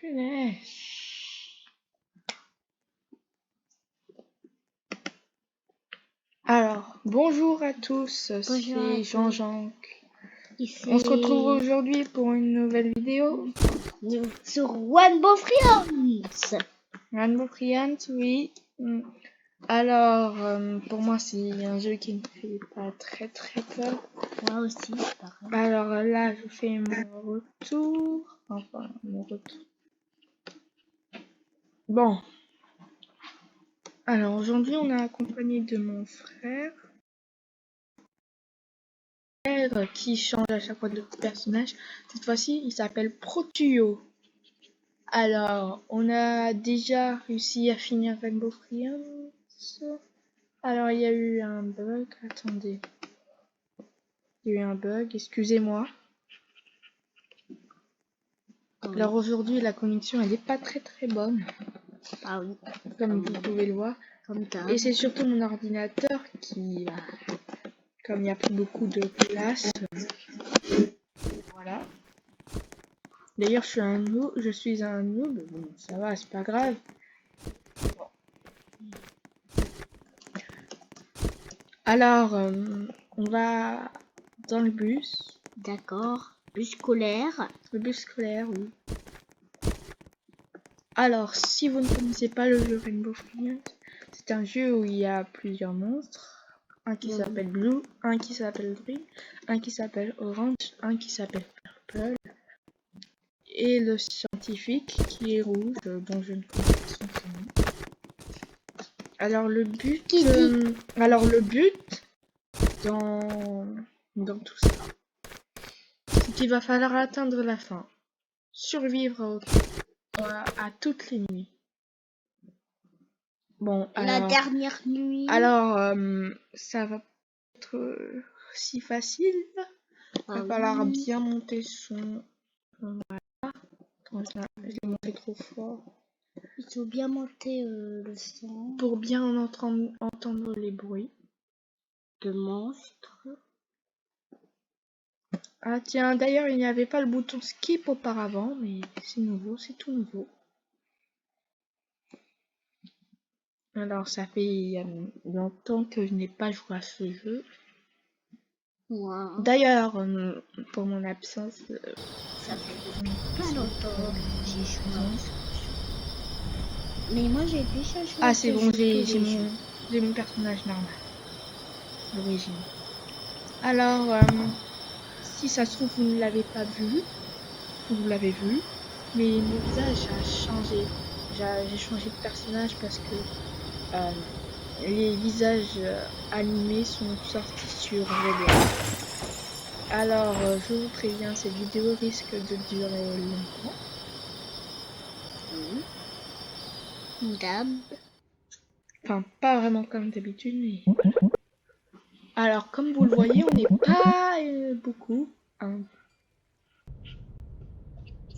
Punaise. Alors, bonjour à tous, c'est Jean-Jean. On se retrouve aujourd'hui pour une nouvelle vidéo sur Rainbow Friends. Rainbow Friends, oui. Alors, pour moi, c'est un jeu qui ne fait pas très peur. Moi aussi, pareil. Alors là, je fais mon retour. Enfin, mon retour. Bon. Alors, aujourd'hui, on est accompagné de mon frère qui change à chaque fois de personnage. Cette fois-ci, il s'appelle Protuyo. Alors, on a déjà réussi à finir Rainbow Friends. Alors, il y a eu un bug. Attendez. Il y a eu un bug, excusez-moi. Alors aujourd'hui, la connexion, elle n'est pas très bonne. Ah oui. Comme vous pouvez le voir. Et c'est surtout mon ordinateur qui, comme il n'y a plus beaucoup de place, voilà. D'ailleurs, je suis un noob. Bon, ça va, c'est pas grave. Alors, on va dans le bus. D'accord. Bus scolaire. Le bus scolaire, oui. Alors, si vous ne connaissez pas le jeu Rainbow Friends, c'est un jeu où il y a plusieurs monstres. Un qui s'appelle Blue, un qui s'appelle Green, un qui s'appelle Orange, un qui s'appelle Purple. Et le scientifique qui est rouge, dont je ne connais pas son nom. Alors le but, dans tout ça, c'est qu'il va falloir atteindre la fin, survivre à toutes les nuits. Bon, la dernière nuit. Alors, ça va être si facile. Il va falloir bien monter son. Voilà. Je l'ai monté trop fort. Il faut bien monter le son. Pour bien entendre les bruits de monstres. Ah tiens, d'ailleurs, il n'y avait pas le bouton skip auparavant, mais c'est nouveau, c'est tout nouveau. Alors, ça fait longtemps que je n'ai pas joué à ce jeu. Wow. D'ailleurs, pour mon absence, ça fait pas longtemps que j'ai joué à ce jeu. Mais moi, j'ai déjà joué à ce jeu. Ah, c'est bon, j'ai mon personnage normal. D'origine. Alors, si ça se trouve, vous ne l'avez pas vu, vous l'avez vu, mais mon visage a changé. J'ai changé de personnage parce que les visages animés sont sortis sur Roblox. Alors, je vous préviens, cette vidéo risque de durer longtemps. Enfin, pas vraiment comme d'habitude, mais voilà. Alors, comme vous le voyez, on n'est pas beaucoup. Hein.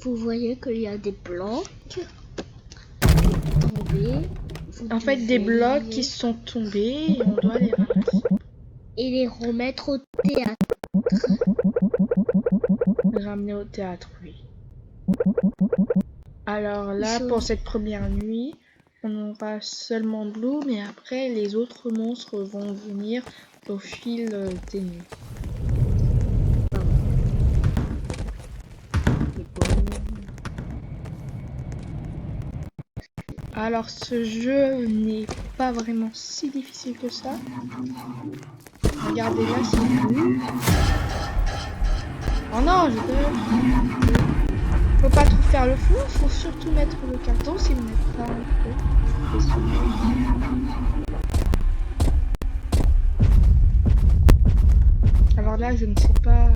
Vous voyez qu'il y a des blocs tombés. En fait, des blocs qui sont tombés et on doit les ramasser. Et les remettre au théâtre. Les ramener au théâtre, oui. Alors là, pour cette première nuit, on aura seulement Blue, mais après, les autres monstres vont venir au fil des nuits. Alors ce jeu n'est pas vraiment si difficile que ça. Regardez là, c'est Blue. Oh non, faut pas trop faire le fou, faut surtout mettre le carton si vous n'êtes pas professionnel. Alors là, je ne sais pas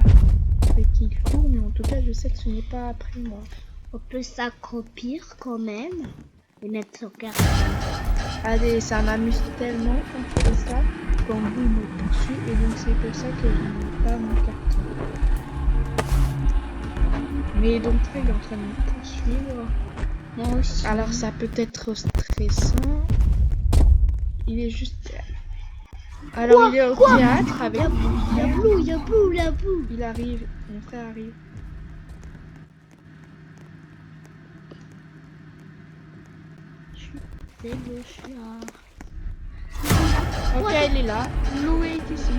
avec qui il court, mais en tout cas, je sais que ce n'est pas après moi. On peut s'accroupir quand même et mettre son carton. Allez, ça m'amuse tellement quand je fais ça, quand vous me poursuit, et donc c'est pour ça que je n'ai pas mon carton. Mais donc là, il est en train de me poursuivre. Moi aussi. Alors ça peut être stressant. Il est juste... Alors il est au théâtre avec... Il y a Blue. Il arrive, mon frère arrive. c'est le chat. Ok, il est là. Blue est ici.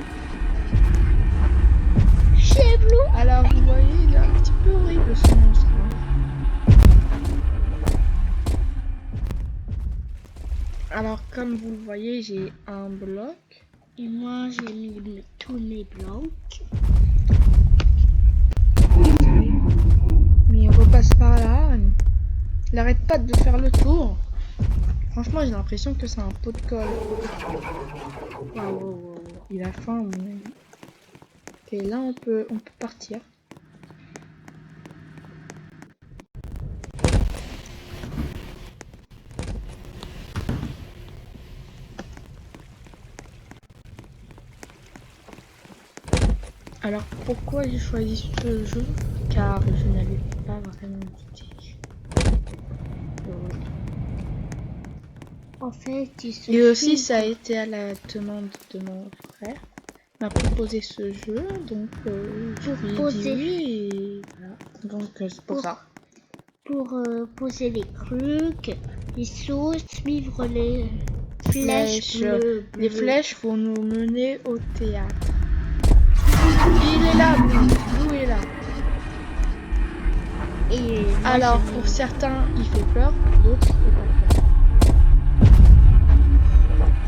Chez Blue. Alors, vous voyez, il est un petit peu horrible ce monstre. Alors, comme vous le voyez, j'ai un bloc. Et moi, j'ai mis tous mes blocs. Mais il repasse par là. Il arrête pas de faire le tour. Franchement, j'ai l'impression que c'est un pot de colle. Il a faim, mon ami. Et là, on peut partir. Alors, pourquoi j'ai choisi ce jeu? Car je n'avais pas vraiment d'idée. En fait, Et aussi, ça a été à la demande de mon frère. Il m'a proposé ce jeu, donc je lui ai dit oui. Et voilà. Donc, c'est pour ça. Pour poser les trucs, les sauces, suivre les flèches bleues. Les flèches vont nous mener au théâtre. Il est là, Blue est là. Et alors, pour certains, il fait peur, pour d'autres, il fait pas peur.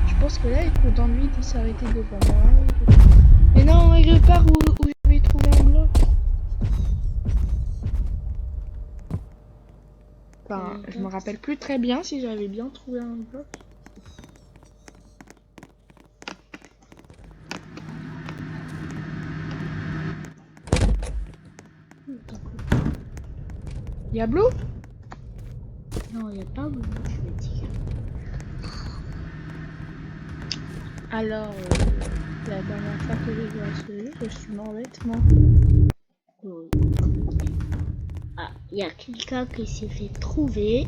Je pense que là, il est content de lui de s'arrêter devant moi. Mais non, il repart où j'avais trouvé un bloc. Enfin, je me rappelle plus très bien si j'avais bien trouvé un bloc. Il y a Blue? Non, il n'y a pas Blue, je veux dire. Alors, la dernière fois que j'ai joué à ce jeu, je suis mort bêtement. Ah, il y a quelqu'un qui s'est fait trouver.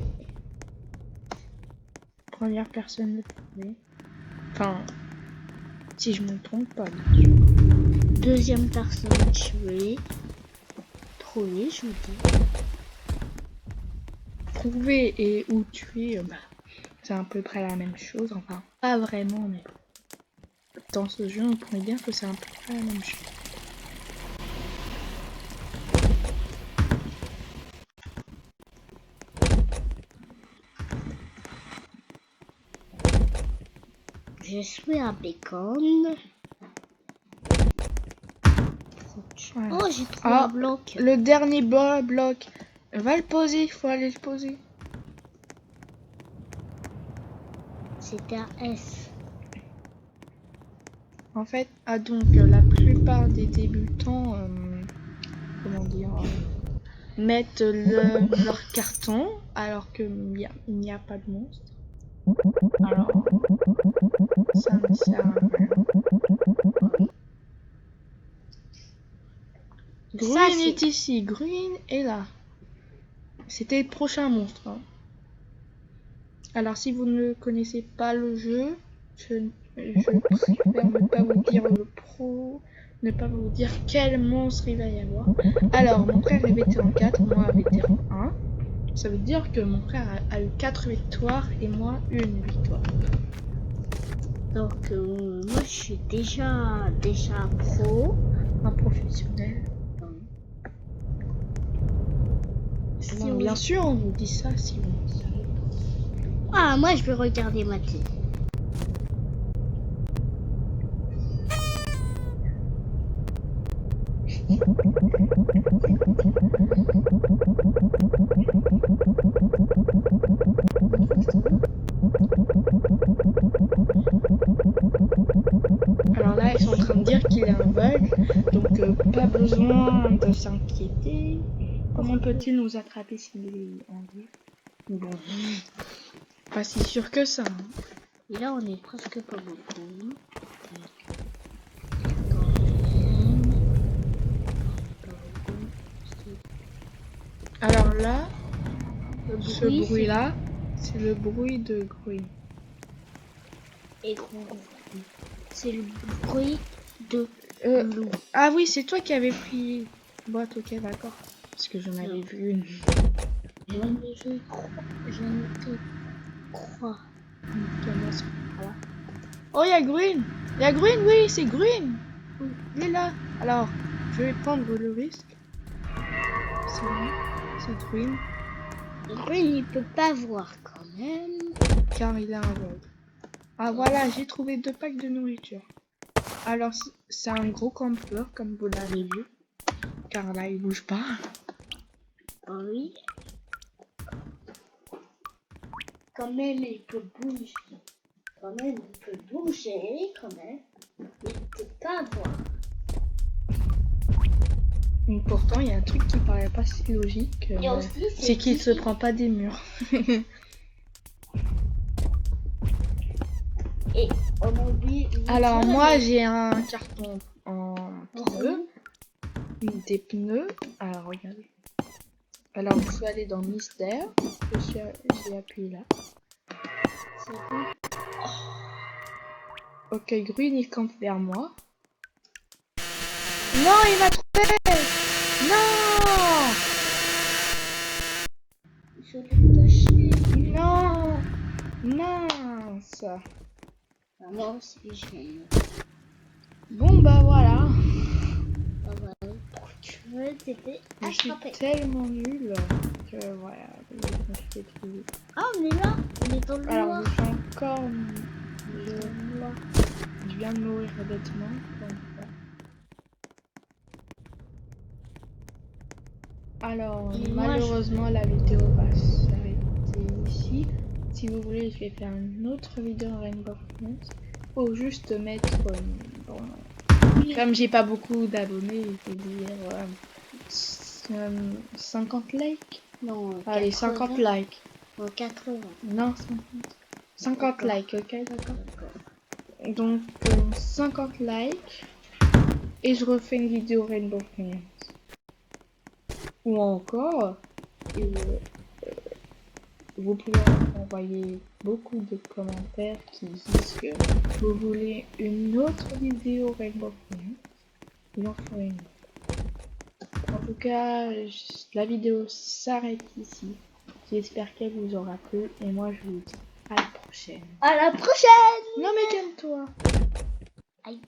Première personne de trouver. Enfin, si je me trompe pas. Deuxième personne tuée. Trouvé, je vous dis. Trouver et ou tuer, c'est à peu près la même chose. Enfin, pas vraiment, mais dans ce jeu, on pourrait dire que c'est à peu près la même chose. Je suis à Bacon. Voilà. Oh, j'ai trouvé un bloc. Le dernier bloc. Va le poser, il faut aller le poser. C'était un S. En fait, donc la plupart des débutants, comment dire, mettent leur carton alors qu'il n'y a pas de monstre. Alors, ça ne sert à rien. Green est ici, Green est là. C'était le prochain monstre. Hein. Alors si vous ne connaissez pas le jeu, je préfère ne pas vous dire ne pas vous dire quel monstre il va y avoir. Alors mon frère est vétéran 4, moi vétéran 1. Ça veut dire que mon frère a eu 4 victoires et moi une victoire. Donc moi je suis déjà pro. Un professionnel. Bon, bien sûr, on vous dit ça si vous savez. Ah, moi je vais regarder ma télé. Alors là, ils sont en train de dire qu'il est aveugle, donc pas besoin de s'inquiéter. Comment peut-il nous attraper s'il est en vie? Bon, pas si sûr que ça. Hein. Et là, on est presque pas beaucoup. Alors là, ce bruit-là, c'est le bruit de Green. Et c'est le bruit de loup. Ah oui, c'est toi qui avais pris boîte, ok, d'accord. Parce que j'en avais vu une. Je ne te crois. façon. Voilà. Oh, il y a Green. Il y a Green, oui, c'est Green. Il est là. Alors, je vais prendre le risque. C'est bon. C'est Green. Green, il peut pas voir quand même. Car il est aveugle. Ah voilà, j'ai trouvé 2 packs de nourriture. Alors, c'est un gros campeur, comme vous l'avez vu. Car là, il bouge pas. Oui. Quand même, il peut bouger. Quand même, il peut bouger, quand même. Mais il peut pas voir. Donc, pourtant, il y a un truc qui paraît pas si logique. Et aussi, c'est qu'il se prend pas des murs. Et on a oublié. Alors, moi, j'ai un carton en pneus. Des pneus. Alors, regardez. Alors, je suis allée dans Mystère. J'ai appuyé là. C'est bon. Ok, Green, il campe vers moi. Non, il m'a trouvé. Non. Je l'ai touché. Non. Mince. Moi aussi, j'aime. Bon, bah voilà. Tu veux t'aider Je à suis attraper. tellement nulle que voilà. Je fais tout. Ah, on est là. On est dans le Alors, noir. je suis encore. On est dans le noir. Je viens de mourir bêtement. Donc, voilà. Alors, Et moi, malheureusement, la vidéo va s'arrêter ici. Si vous voulez, je vais faire une autre vidéo en Rainbow Friends. Faut juste mettre. Bon, comme j'ai pas beaucoup d'abonnés, je vais dire 50 likes. Non, Allez, 80. 50 likes. Non, 80. Non, 50 likes, ok, d'accord. D'accord. Donc, 50 likes. Et je refais une vidéo Rainbow Friends. Ou encore, vous pouvez envoyer beaucoup de commentaires qui disent que vous voulez une autre vidéo Rainbow Friends. Et on fera une autre. En tout cas, la vidéo s'arrête ici. J'espère qu'elle vous aura plu. Et moi, je vous dis à la prochaine. À la prochaine. Non mais calme-toi. Aïe.